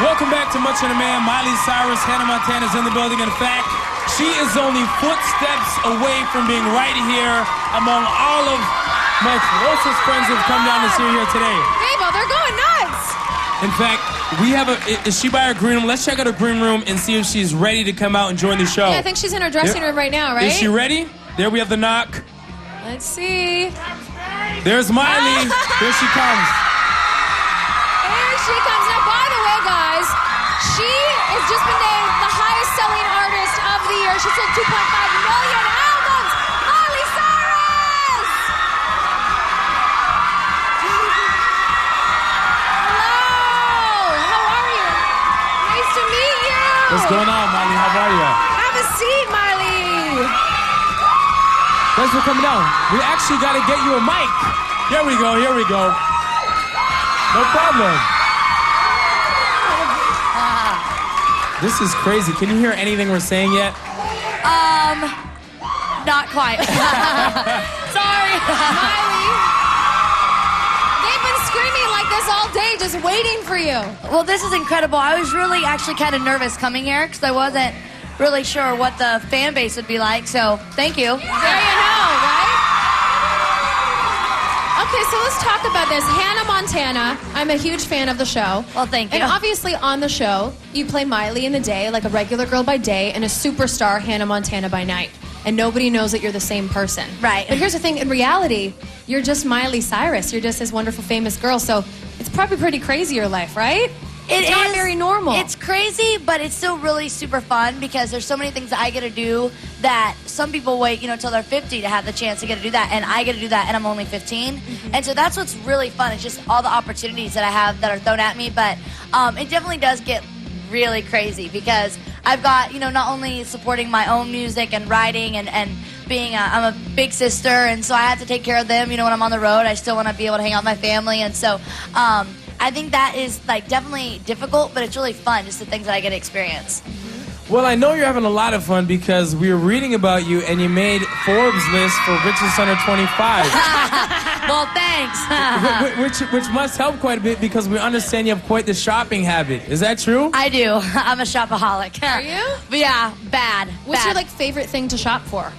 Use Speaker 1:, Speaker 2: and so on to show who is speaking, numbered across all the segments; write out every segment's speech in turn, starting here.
Speaker 1: Welcome back to Much in a Man. Miley Cyrus, Hannah Montana's in the building. In fact, she is only footsteps away from being right here among all of my closest friends who've come down to see her here today.
Speaker 2: Gable, they're going nuts.
Speaker 1: In fact, we have is she by her green room? Let's check out her green room and see if she's ready to come out and join the show.
Speaker 2: Yeah, I think she's in her dressing room right now, right?
Speaker 1: Is she ready? There we have the knock.
Speaker 2: Let's see.
Speaker 1: There's Miley. Here she comes.
Speaker 2: Here she comes. Now, by the way, guys, she has just been named the highest-selling artist of the year. She sold 2.5 million albums. Miley Cyrus! Hello! How are you? Nice to meet you!
Speaker 1: What's going on, Miley? How are you?
Speaker 2: Have a seat, Miley!
Speaker 1: Thanks for coming down. We actually got to get you a mic. Here we go, here we go. No problem. This is crazy. Can you hear anything we're saying yet?
Speaker 3: Not quite. Sorry.
Speaker 2: Miley, they've been screaming like this all day, just waiting for you.
Speaker 3: Well, this is incredible. I was really actually kind of nervous coming here because I wasn't really sure what the fan base would be like, so thank you.
Speaker 2: There you know, right? Okay, so let's talk about this. Hannah Montana, I'm a huge fan of the show.
Speaker 3: Well, thank you.
Speaker 2: And obviously on the show, you play Miley in the day, like a regular girl by day, and a superstar Hannah Montana by night. And nobody knows that you're the same person.
Speaker 3: Right.
Speaker 2: But here's the thing, in reality, you're just Miley Cyrus. You're just this wonderful, famous girl, so it's probably pretty crazy, your life, right? It's not very normal.
Speaker 3: It's crazy, but it's still really super fun because there's so many things that I get to do that some people wait, till they're 50 to have the chance to get to do that, and I get to do that, and I'm only 15. And so that's what's really fun. It's just all the opportunities that I have that are thrown at me, but it definitely does get really crazy because I've got, not only supporting my own music and writing and being I'm a big sister, and so I have to take care of them, when I'm on the road. I still want to be able to hang out with my family, and so I think that is definitely difficult, but it's really fun, just the things that I get to experience.
Speaker 1: Well, I know you're having a lot of fun because we were reading about you and you made Forbes list for richest under 25.
Speaker 3: Well, thanks.
Speaker 1: which must help quite a bit because we understand you have quite the shopping habit. Is that true?
Speaker 3: I do. I'm a shopaholic.
Speaker 2: Are you?
Speaker 3: But yeah, bad.
Speaker 2: What's
Speaker 3: bad.
Speaker 2: your favorite thing to shop for?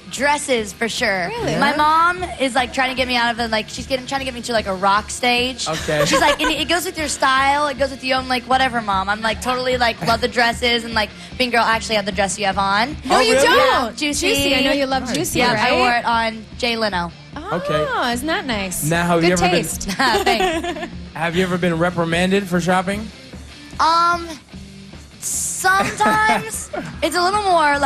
Speaker 3: Dresses for sure.
Speaker 2: Really?
Speaker 3: My mom is trying to get me out of it. She's trying to get me to a rock stage.
Speaker 1: Okay.
Speaker 3: She's like, it goes with your style. It goes with you. I'm like, whatever, mom. I'm totally love the dresses and being girl. I actually have the dress you have on.
Speaker 2: No, you
Speaker 1: really?
Speaker 2: don't.
Speaker 3: Yeah, Juicy.
Speaker 2: I know you love Juicy,
Speaker 3: Yeah,
Speaker 2: right?
Speaker 3: I wore it on Jay Leno.
Speaker 2: Oh,
Speaker 1: Okay.
Speaker 2: isn't that nice?
Speaker 1: Now, have
Speaker 2: Good
Speaker 1: you ever
Speaker 2: taste.
Speaker 3: Thanks.
Speaker 1: Have you ever been reprimanded for shopping?
Speaker 3: Sometimes it's a little more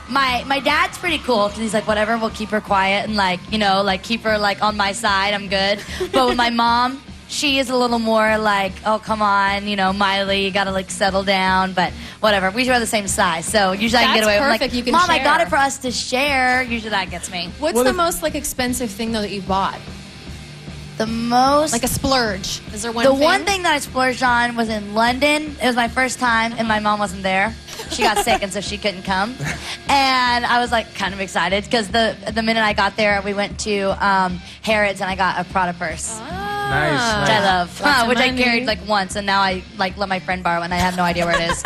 Speaker 3: my dad's pretty cool because he's whatever, we'll keep her quiet and keep her on my side, I'm good. But with my mom, she is a little more oh, come on, Miley, you gotta settle down, but whatever. We share the same size, so usually I can get away with
Speaker 2: perfect. You can
Speaker 3: Mom,
Speaker 2: share.
Speaker 3: I got it for us to share. Usually that gets me.
Speaker 2: What's the most expensive thing though that you bought?
Speaker 3: The most
Speaker 2: A splurge. Is there one
Speaker 3: The
Speaker 2: thing?
Speaker 3: one thing that I splurged on was in London. It was my first time, and my mom wasn't there. She got sick, and so she couldn't come. And I was kind of excited because the minute I got there, we went to Harrods, and I got a Prada purse.
Speaker 1: Nice.
Speaker 3: Which I love,
Speaker 2: Lots of
Speaker 3: which I
Speaker 2: money.
Speaker 3: carried once, and now I let my friend borrow it, and I have no idea where it is.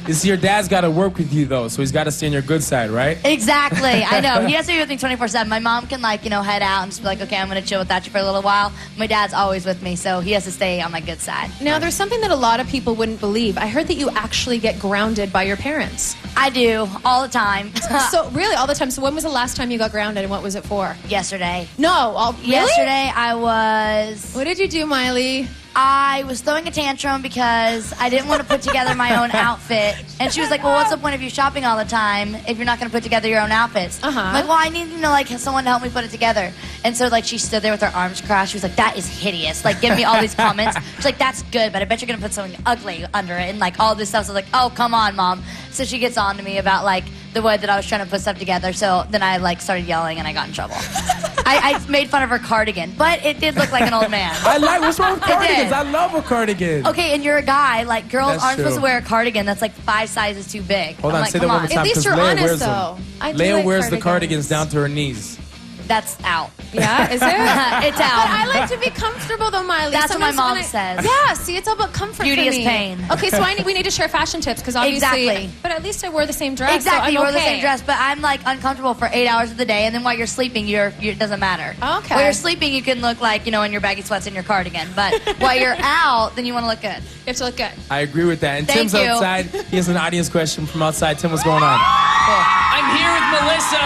Speaker 1: You see, your dad's got to work with you though, so he's got to stay on your good side, right?
Speaker 3: Exactly, I know. He has to be with me 24/7. My mom can head out and just be okay, I'm gonna chill without you for a little while. My dad's always with me, so he has to stay on my good side.
Speaker 2: Now, there's something that a lot of people wouldn't believe. I heard that you actually get grounded by your parents.
Speaker 3: I do all the time.
Speaker 2: So really, all the time. So when was the last time you got grounded, and what was it for?
Speaker 3: Yesterday.
Speaker 2: No, really?
Speaker 3: Yesterday I was.
Speaker 2: What did you do, Miley?
Speaker 3: I was throwing a tantrum because I didn't want to put together my own outfit. And she was like, well, what's the point of you shopping all the time if you're not going to put together your own outfits? I'm like, well, I need, someone to help me put it together. And so, she stood there with her arms crossed. She was like, that is hideous. Giving me all these comments. She's like, that's good, but I bet you're going to put something ugly under it and, all this stuff. So I was like, oh, come on, Mom. So she gets on to me about, the way that I was trying to put stuff together. So then I, started yelling and I got in trouble. I made fun of her cardigan, but it did look like an old man.
Speaker 1: What's wrong with cardigans? I love a cardigan.
Speaker 3: Okay, and you're a guy. Girls
Speaker 1: That's
Speaker 3: aren't
Speaker 1: true.
Speaker 3: supposed to wear a cardigan that's 5 sizes too big.
Speaker 1: Hold
Speaker 3: I'm
Speaker 1: on,
Speaker 3: like,
Speaker 1: say that
Speaker 3: come
Speaker 1: one more
Speaker 3: on.
Speaker 1: time.
Speaker 2: At least
Speaker 1: 'cause
Speaker 2: you're
Speaker 1: Leia
Speaker 2: honest,
Speaker 1: wears them.
Speaker 2: though. I do
Speaker 1: Leia
Speaker 2: like
Speaker 1: wears the
Speaker 2: cardigans.
Speaker 1: cardigans down to her knees.
Speaker 3: that's out.
Speaker 2: Yeah, is it?
Speaker 3: It's out.
Speaker 2: But I like to be comfortable though, Miley.
Speaker 3: That's what my
Speaker 2: Sometimes
Speaker 3: mom says.
Speaker 2: Yeah, see, it's all about comfort
Speaker 3: Beauty
Speaker 2: for
Speaker 3: is
Speaker 2: me.
Speaker 3: pain.
Speaker 2: Okay, so we need to share fashion tips because obviously.
Speaker 3: Exactly.
Speaker 2: But at least I wore the same dress.
Speaker 3: Exactly,
Speaker 2: so I'm
Speaker 3: you wear the
Speaker 2: okay.
Speaker 3: same dress, but I'm like uncomfortable for 8 hours of the day, and then while you're sleeping, it doesn't matter.
Speaker 2: Okay.
Speaker 3: While you're sleeping, you can look like, in your baggy sweats and your cardigan, but while you're out, then you want to look good.
Speaker 2: You have to look good.
Speaker 1: I agree with that. And
Speaker 3: Thank
Speaker 1: Tim's
Speaker 3: you.
Speaker 1: outside. He has an audience question from outside. Tim, what's going on?
Speaker 3: Cool.
Speaker 4: I'm here with Melissa,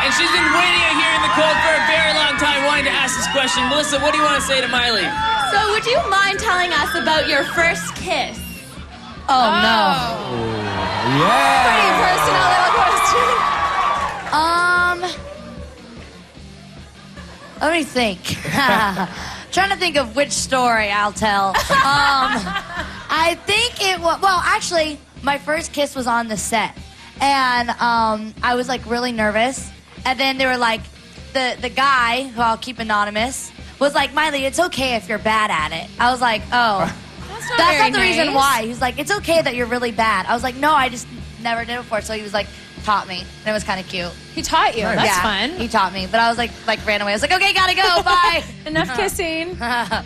Speaker 4: and she's been waiting out here in the cold for a very long time wanting to ask this question. Melissa, what do you want to say to Miley?
Speaker 5: So would you mind telling us about your first kiss?
Speaker 3: Oh, no.
Speaker 1: Yeah.
Speaker 2: Pretty personal little question.
Speaker 3: Let me think. Trying to think of which story I'll tell. I think it was, well, actually, my first kiss was on the set. And I was like really nervous. And then they were like, the guy, who I'll keep anonymous, was like, Miley, it's okay if you're bad at it. I was like, oh. That's not the reason why. He was like, it's okay that you're really bad. I was like, no, I just never did it before. So he was like, taught me. And it was kind of cute.
Speaker 2: He taught you.
Speaker 1: Nice.
Speaker 2: That's
Speaker 3: Yeah,
Speaker 2: fun.
Speaker 3: He taught me. But I was like ran away. I was like, okay, gotta go. Bye.
Speaker 2: Enough kissing.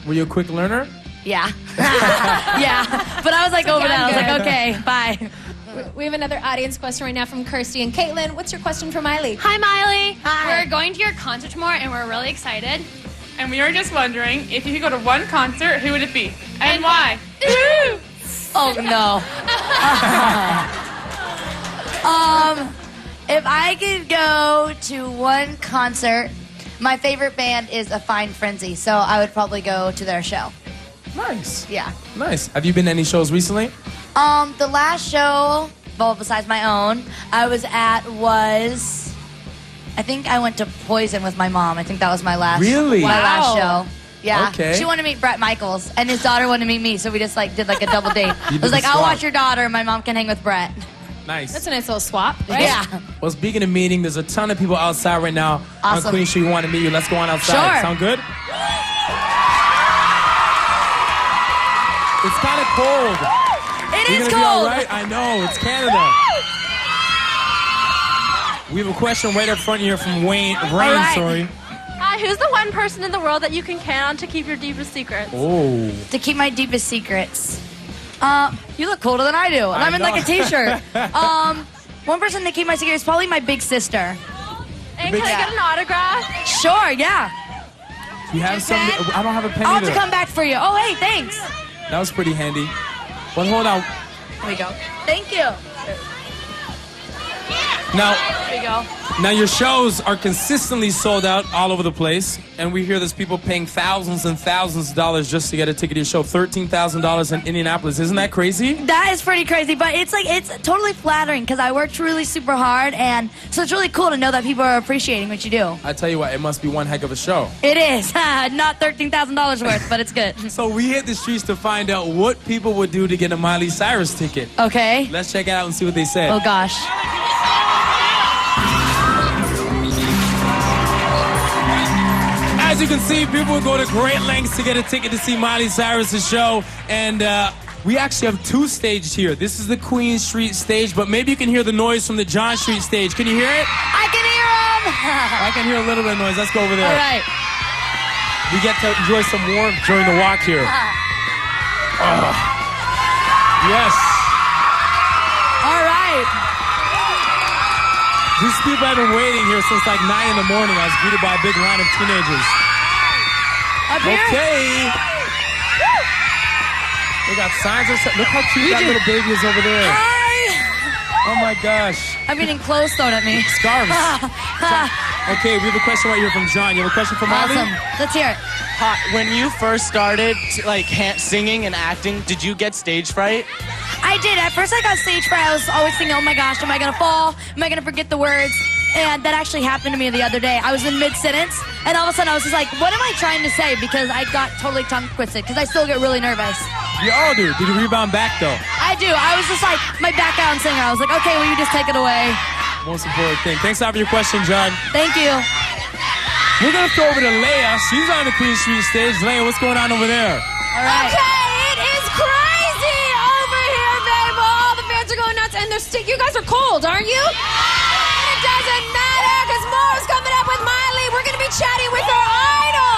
Speaker 1: Were you a quick learner?
Speaker 3: Yeah. Yeah. But I was like over that. I was like,
Speaker 2: younger.
Speaker 3: okay, bye.
Speaker 2: We have another audience question right now from Kirsty and Caitlin. What's your question for Miley?
Speaker 5: Hi, Miley.
Speaker 3: Hi.
Speaker 5: We're going to your concert tomorrow, and we're really excited.
Speaker 6: And we were just wondering, if you could go to one concert, who would it be? And why?
Speaker 3: Oh no. If I could go to one concert, my favorite band is A Fine Frenzy, so I would probably go to their show.
Speaker 1: Nice.
Speaker 3: Yeah.
Speaker 1: Nice. Have you been to any shows recently?
Speaker 3: The last show, well, besides my own, I was at was, I think I went to Poison with my mom. I think that was my last.
Speaker 1: Really?
Speaker 3: My last
Speaker 2: Wow.
Speaker 3: show. Yeah.
Speaker 1: Okay.
Speaker 3: She wanted to meet Bret Michaels, and his daughter wanted to meet me, so we just did like a double date. I
Speaker 1: did
Speaker 3: was
Speaker 1: the
Speaker 3: like, I'll
Speaker 1: swap.
Speaker 3: watch your daughter, and my mom can hang with Bret.
Speaker 1: Nice.
Speaker 2: That's a nice little swap, right?
Speaker 3: Yeah.
Speaker 1: Well, speaking of meeting, there's a ton of people outside right now
Speaker 3: Awesome.
Speaker 1: on Queen Street who want to meet you. Let's go on outside.
Speaker 3: Sure.
Speaker 1: Sound good? It's kind of cold.
Speaker 3: It
Speaker 1: You're
Speaker 3: is
Speaker 1: gonna be all
Speaker 3: cold.
Speaker 1: right? I know. It's Canada. We have a question right up front here from Rain,
Speaker 3: right.
Speaker 1: sorry.
Speaker 5: Who's the one person in the world that you can count on to keep your deepest secrets?
Speaker 1: Oh.
Speaker 3: To keep my deepest secrets. You look colder than I do. And
Speaker 1: I
Speaker 3: I'm in like
Speaker 1: know.
Speaker 3: a t-shirt. One person to keep my secret is probably my big sister.
Speaker 5: And
Speaker 1: big-
Speaker 5: can I get an autograph?
Speaker 3: Sure, yeah.
Speaker 1: You have some? I don't have a pen
Speaker 3: I'll have
Speaker 1: either.
Speaker 3: to come back for you. Oh, hey, thanks.
Speaker 1: That was pretty handy. Well, hold on.
Speaker 3: There we go. Thank you.
Speaker 1: Now,
Speaker 3: There we go.
Speaker 1: Now, your shows are consistently sold out all over the place, and we hear there's people paying thousands and thousands of dollars just to get a ticket to your show. $13,000 in Indianapolis. Isn't that crazy?
Speaker 3: That is pretty crazy, but it's totally flattering because I worked really super hard, and so it's really cool to know that people are appreciating what you do.
Speaker 1: I tell you what, it must be one heck of a show.
Speaker 3: It is. Not $13,000 worth, but it's good.
Speaker 1: So we hit the streets to find out what people would do to get a Miley Cyrus ticket.
Speaker 3: Okay.
Speaker 1: Let's check it out and see what they said.
Speaker 3: Oh, gosh.
Speaker 1: As you can see, people would go to great lengths to get a ticket to see Miley Cyrus' show. And we actually have two stages here. This is the Queen Street stage, but maybe you can hear the noise from the John Street stage. Can you hear it?
Speaker 3: I can hear him.
Speaker 1: I can hear a little bit of noise. Let's go over there.
Speaker 3: All right.
Speaker 1: We get to enjoy some warmth during the walk here. Yes.
Speaker 3: All right.
Speaker 1: These people have been waiting here since like 9 in the morning. I was greeted by a big line of teenagers.
Speaker 3: Up here.
Speaker 1: Okay. They got signs or something. Look how cute that little baby is over there.
Speaker 3: Hi.
Speaker 1: Oh my gosh.
Speaker 3: I'm getting clothes thrown at me.
Speaker 1: Scarves. Okay, we have a question right here from John. You have a question for Miley?
Speaker 3: Awesome. Let's hear it.
Speaker 7: When you first started like singing and acting, did you get stage fright?
Speaker 3: I did. At first I got stage fright. I was always thinking, oh my gosh, am I going to fall? Am I going to forget the words? And that actually happened to me the other day. I was in mid-sentence, and all of a sudden I was just like, what am I trying to say? Because I got totally tongue-twisted, because I still get really nervous.
Speaker 1: You all do. Did you rebound back, though?
Speaker 3: I do. I was just like, my background singer. I was like, okay, will you just take it away?
Speaker 1: Most important thing. Thanks a lot for your question, John.
Speaker 3: Thank you.
Speaker 1: We're going to throw over to Leia. She's on the Queen Street stage. Leia, what's going on over there?
Speaker 3: All right.
Speaker 2: Okay, it is crazy over here, babe. All the fans are going nuts, and you guys are cold, aren't you? And it doesn't matter, because more is coming up with Miley. going to be chatting with her idol.